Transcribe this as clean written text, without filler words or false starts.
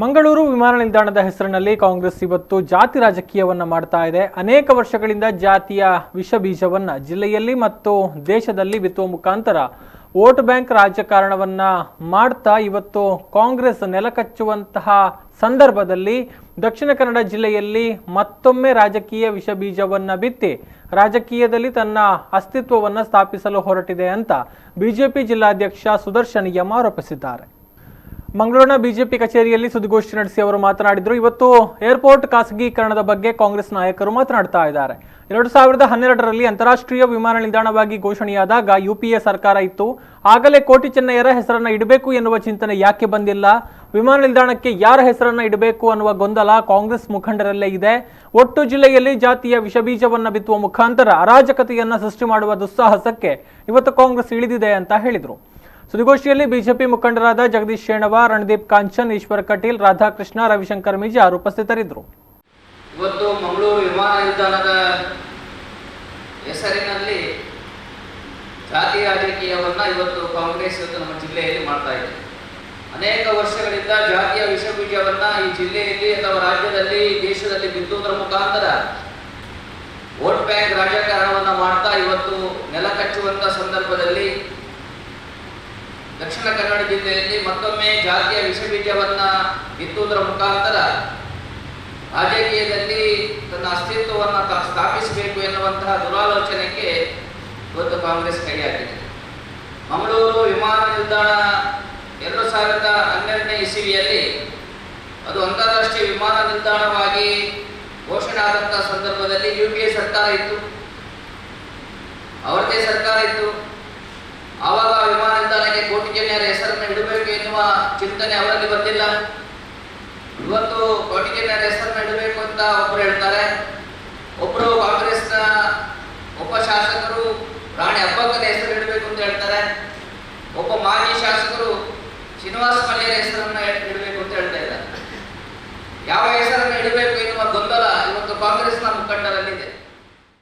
ಮಂಗಳೂರು ವಿಮಾನ ನಿಲ್ದಾಣದ ಹೆಸರಿನಲ್ಲಿ ಕಾಂಗ್ರೆಸ್ ಇವತ್ತು ಜಾತಿ ರಾಜಕೀಯವನ್ನ ಮಾಡ್ತಾ ಇದೆ. ಅನೇಕ ವರ್ಷಗಳಿಂದ ಜಾತಿಯ ವಿಷಬೀಜವನ್ನ ಜಿಲ್ಲೆಯಲ್ಲಿ ಮತ್ತು ದೇಶದಲ್ಲಿ ಬಿತ್ತುವ ಮುಖಾಂತರ ವೋಟ್ ಬ್ಯಾಂಕ್ ರಾಜಕಾರಣವನ್ನ ಮಾಡ್ತಾ ಇವತ್ತು ಕಾಂಗ್ರೆಸ್ ನೆಲಕಚ್ಚುವಂತಹ ಸಂದರ್ಭದಲ್ಲಿ ದಕ್ಷಿಣ ಕನ್ನಡ ಜಿಲ್ಲೆಯಲ್ಲಿ ಮತ್ತೊಮ್ಮೆ ರಾಜಕೀಯ ವಿಷಬೀಜವನ್ನ ಬಿತ್ತಿ ರಾಜಕೀಯದಲ್ಲಿ ತನ್ನ ಅಸ್ತಿತ್ವವನ್ನು ಸ್ಥಾಪಿಸಲು ಹೊರಟಿದೆ ಅಂತ ಬಿಜೆಪಿ ಜಿಲ್ಲಾಧ್ಯಕ್ಷ ಸುದರ್ಶನ್ ಎಂ ಆರೋಪಿಸಿದ್ದಾರೆ. ಮಂಗಳೂರಿನ ಬಿಜೆಪಿ ಕಚೇರಿಯಲ್ಲಿ ಸುದ್ದಿಗೋಷ್ಠಿ ನಡೆಸಿ ಅವರು ಮಾತನಾಡಿದರು. ಇವತ್ತು ಏರ್ಪೋರ್ಟ್ ಖಾಸಗೀಕರಣದ ಬಗ್ಗೆ ಕಾಂಗ್ರೆಸ್ ನಾಯಕರು ಮಾತನಾಡ್ತಾ ಇದ್ದಾರೆ. 2012ರಲ್ಲಿ ಅಂತಾರಾಷ್ಟ್ರೀಯ ವಿಮಾನ ನಿಲ್ದಾಣವಾಗಿ ಘೋಷಣೆಯಾದಾಗ ಯುಪಿಎ ಸರ್ಕಾರ ಇತ್ತು. ಆಗಲೇ ಕೋಟಿ ಚೆನ್ನಯ್ಯರ ಹೆಸರನ್ನ ಇಡಬೇಕು ಎನ್ನುವ ಚಿಂತನೆ ಯಾಕೆ ಬಂದಿಲ್ಲ? ವಿಮಾನ ನಿಲ್ದಾಣಕ್ಕೆ ಯಾರ ಹೆಸರನ್ನ ಇಡಬೇಕು ಅನ್ನುವ ಗೊಂದಲ ಕಾಂಗ್ರೆಸ್ ಮುಖಂಡರಲ್ಲೇ ಇದೆ. ಒಟ್ಟು ಜಿಲ್ಲೆಯಲ್ಲಿ ಜಾತಿಯ ವಿಷಬೀಜವನ್ನ ಬಿತ್ತುವ ಮುಖಾಂತರ ಅರಾಜಕತೆಯನ್ನ ಸೃಷ್ಟಿ ಮಾಡುವ ದುಸ್ಸಾಹಸಕ್ಕೆ ಇವತ್ತು ಕಾಂಗ್ರೆಸ್ ಇಳಿದಿದೆ ಅಂತ ಹೇಳಿದರು. ಸುದ್ದಿಗೋಷ್ಠಿಯಲ್ಲಿ ಬಿಜೆಪಿ ಮುಖಂಡರಾದ ಜಗದೀಶ್ ಶೇಣವ, ರಣದೀಪ್ ಕಾಂಚನ್, ಈಶ್ವರ್ ಕಟೀಲ್, ರಾಧಾಕೃಷ್ಣ, ರವಿಶಂಕರ್ ಮಿಜಾರ್ ಉಪಸ್ಥಿತರಿದ್ದರು. ಇವತ್ತು ಮಂಗಳೂರು ವಿಮಾನ ನಿಲ್ದಾಣದ ಹೆಸರಿನಲ್ಲಿ ಜಾತಿ ರಾಜಕೀಯವನ್ನ ಇವತ್ತು ಕಾಂಗ್ರೆಸ್ ನಮ್ಮ ಜಿಲ್ಲೆಯಲ್ಲಿ ಮಾಡ್ತಾ ಇದೆ. ಅನೇಕ ವರ್ಷಗಳಿಂದ ಜಾತಿಯ ವಿಷಬೀಜವನ್ನ ಈ ಜಿಲ್ಲೆಯಲ್ಲಿ ಅಥವಾ ರಾಜ್ಯದಲ್ಲಿ ದೇಶದಲ್ಲಿ ಬಿತ್ತುವುದರ ಮುಖಾಂತರ ವೋಟ್ ಬ್ಯಾಂಕ್ ರಾಜಕಾರಣವನ್ನ ಮಾಡ್ತಾ ಇವತ್ತು ನೆಲಕಚ್ಚುವಂತ ಸಂದರ್ಭದಲ್ಲಿ ದಕ್ಷಿಣ ಕನ್ನಡ ಜಿಲ್ಲೆಯಲ್ಲಿ ಮತ್ತೊಮ್ಮೆ ಜಾತಿಯ ವಿಷಬೀಜವನ್ನ ಬಿತ್ತುವುದರ ಮುಖಾಂತರ ರಾಜಕೀಯದಲ್ಲಿ ತನ್ನ ಅಸ್ತಿತ್ವವನ್ನು ಸ್ಥಾಪಿಸಬೇಕು ಎನ್ನುವಂತಹ ದುರಾಲೋಚನೆಗೆ ಇವತ್ತು ಕಾಂಗ್ರೆಸ್ ಕೈಯಾಗಿದೆ. ಮಂಗಳೂರು ವಿಮಾನ ನಿಲ್ದಾಣ 2012ನೇ ಇಸವಿಯಲ್ಲಿ ಅದು ಅಂತಾರಾಷ್ಟ್ರೀಯ ವಿಮಾನ ನಿಲ್ದಾಣವಾಗಿ ಘೋಷಣೆ ಆದಂತಹ ಸಂದರ್ಭದಲ್ಲಿ ಯುಪಿಎ ಸರ್ಕಾರ ಇತ್ತು, ಅವರದೇ ಸರ್ಕಾರ ಇತ್ತು. ಆವಾಗ ವಿಮಾನ ನಿಲ್ದಾಣಕ್ಕೆ ಕೋಟಿ ಚೆನ್ನಯ್ಯರ ಹೆಸರನ್ನು ಇಡಬೇಕು ಎನ್ನುವ ಚಿಂತನೆ ಅವರಲ್ಲಿ ಬಂದಿಲ್ಲ. ಇವತ್ತು ಕೋಟಿ ಚೆನ್ನಯ್ಯರ ಹೆಸರನ್ನು ಇಡಬೇಕು ಅಂತ ಒಬ್ಬರು ಹೇಳ್ತಾರೆ, ಒಬ್ಬರು ಕಾಂಗ್ರೆಸ್ನ ಒಬ್ಬ ಶಾಸಕರು ರಾಣಿ ಅಬ್ಬಕ್ಕನ ಹೆಸರು ಇಡಬೇಕು ಅಂತ ಹೇಳ್ತಾರೆ, ಒಬ್ಬ ಮಾಜಿ ಶಾಸಕರು ಶ್ರೀನಿವಾಸ ಮಲ್ಯರ ಹೆಸರನ್ನ ಇಡಬೇಕು ಅಂತ ಹೇಳ್ತಾ ಇದ್ದಾರೆ. ಯಾವ ಹೆಸರನ್ನು ಇಡಬೇಕು ಎನ್ನುವ ಗೊಂದಲ ಇವತ್ತು ಕಾಂಗ್ರೆಸ್ನ ಮುಖಂಡರಲ್ಲಿದೆ.